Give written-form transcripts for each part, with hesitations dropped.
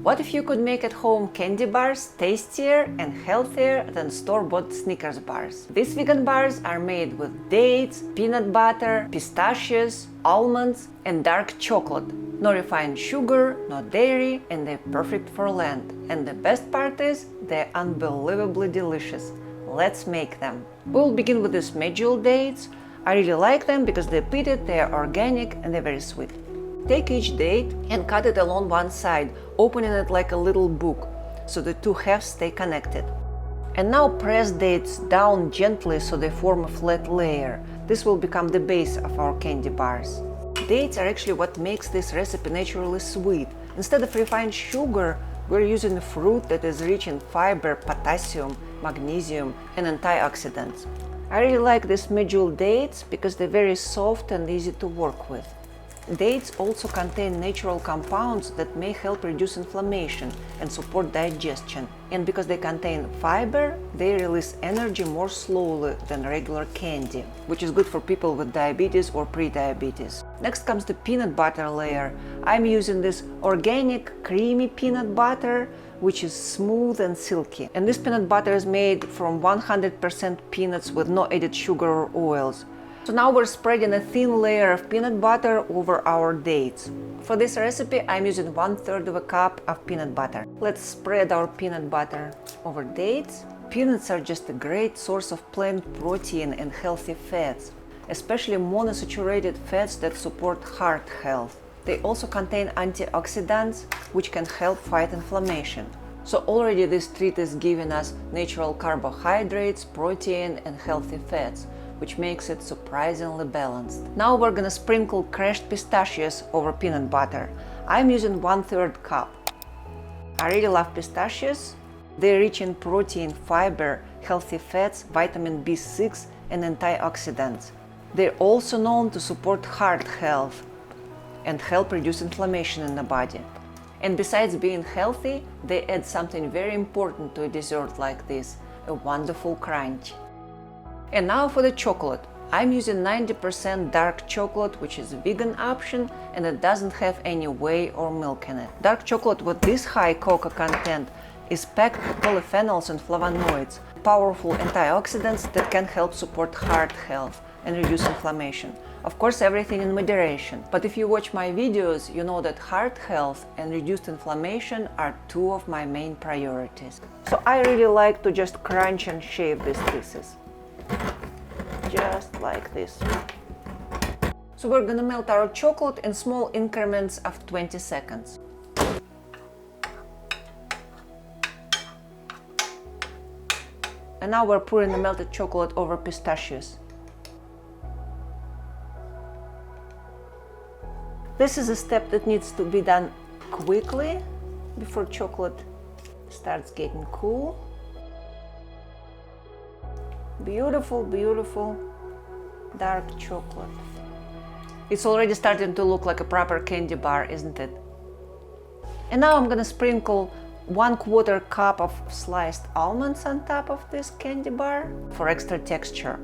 What if you could make at home candy bars tastier and healthier than store-bought Snickers bars? These vegan bars are made with dates, peanut butter, pistachios, almonds, and dark chocolate. No refined sugar, no dairy, and they're perfect for Lent. And the best part is, they're unbelievably delicious. Let's make them. We'll begin with these Medjool dates. I really like them because they're pitted, they're organic, and they're very sweet. Take each date and cut it along one side, opening it like a little book, so the two halves stay connected. And now press dates down gently so they form a flat layer. This will become the base of our candy bars. Dates are actually what makes this recipe naturally sweet. Instead of refined sugar, we're using a fruit that is rich in fiber, potassium, magnesium, and antioxidants. I really like these Medjool dates because they're very soft and easy to work with. Dates also contain natural compounds that may help reduce inflammation and support digestion. And because they contain fiber, they release energy more slowly than regular candy, which is good for people with diabetes or pre-diabetes. Next comes the peanut butter layer. I'm using this organic creamy peanut butter, which is smooth and silky. And this peanut butter is made from 100% peanuts with no added sugar or oils. So now we're spreading a thin layer of peanut butter over our dates. For this recipe, I'm using 1/3 of a cup of peanut butter. Let's spread our peanut butter over dates. Peanuts are just a great source of plant protein and healthy fats, especially monosaturated fats that support heart health. They also contain antioxidants, which can help fight inflammation. So already this treat is giving us natural carbohydrates, protein, and healthy fats, which makes it surprisingly balanced. Now we're gonna sprinkle crushed pistachios over peanut butter. I'm using 1/3 cup. I really love pistachios. They're rich in protein, fiber, healthy fats, vitamin B6, and antioxidants. They're also known to support heart health and help reduce inflammation in the body. And besides being healthy, they add something very important to a dessert like this, a wonderful crunch. And now for the chocolate. I'm using 90% dark chocolate, which is a vegan option, and it doesn't have any whey or milk in it. Dark chocolate with this high cocoa content is packed with polyphenols and flavonoids, powerful antioxidants that can help support heart health and reduce inflammation. Of course, everything in moderation. But if you watch my videos, you know that heart health and reduced inflammation are two of my main priorities. So I really like to just crunch and shave these pieces. Just like this. So we're gonna melt our chocolate in small increments of 20 seconds. And now we're pouring the melted chocolate over pistachios. This is a step that needs to be done quickly before chocolate starts getting cool. Beautiful, beautiful dark chocolate. It's already starting to look like a proper candy bar, isn't it? And now I'm gonna sprinkle 1/4 cup of sliced almonds on top of this candy bar for extra texture.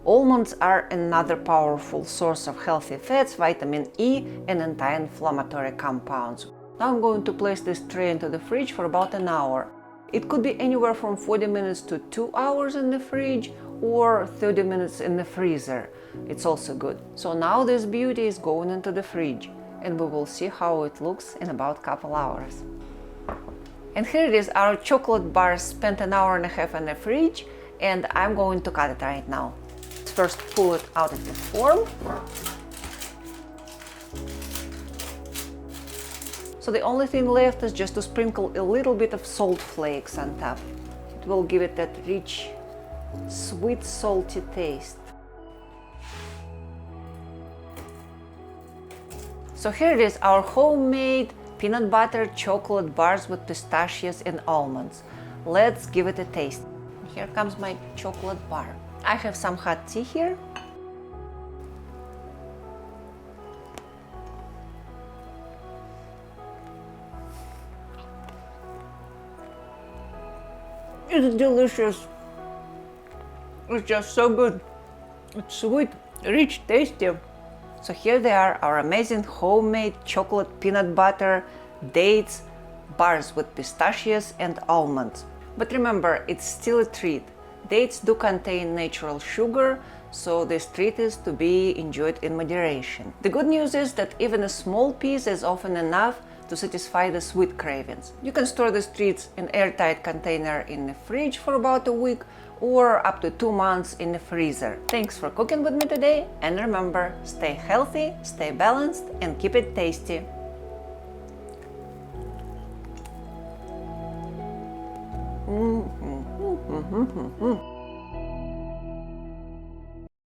Almonds are another powerful source of healthy fats, vitamin E, and anti-inflammatory compounds. Now I'm going to place this tray into the fridge for about an hour. It could be anywhere from 40 minutes to 2 hours in the fridge or 30 minutes in the freezer. It's also good. So now this beauty is going into the fridge, and we will see how it looks in about a couple hours. And here it is, our chocolate bar spent an hour and a half in the fridge, and I'm going to cut it right now. Let's first pull it out of the form. So the only thing left is just to sprinkle a little bit of salt flakes on top. It will give it that rich, sweet, salty taste. So here it is, our homemade peanut butter chocolate bars with pistachios and almonds. Let's give it a taste. Here comes my chocolate bar. I have some hot tea here. It's delicious. It's just so good. It's sweet, rich, tasty. So here they are, our amazing homemade chocolate peanut butter, dates, bars with pistachios and almonds. But remember, it's still a treat. Dates do contain natural sugar, so this treat is to be enjoyed in moderation. The good news is that even a small piece is often enough to satisfy the sweet cravings. You can store these treats in an airtight container in the fridge for about a week or up to 2 months in the freezer. Thanks for cooking with me today, and remember, stay healthy, stay balanced, and keep it tasty. Mm-hmm.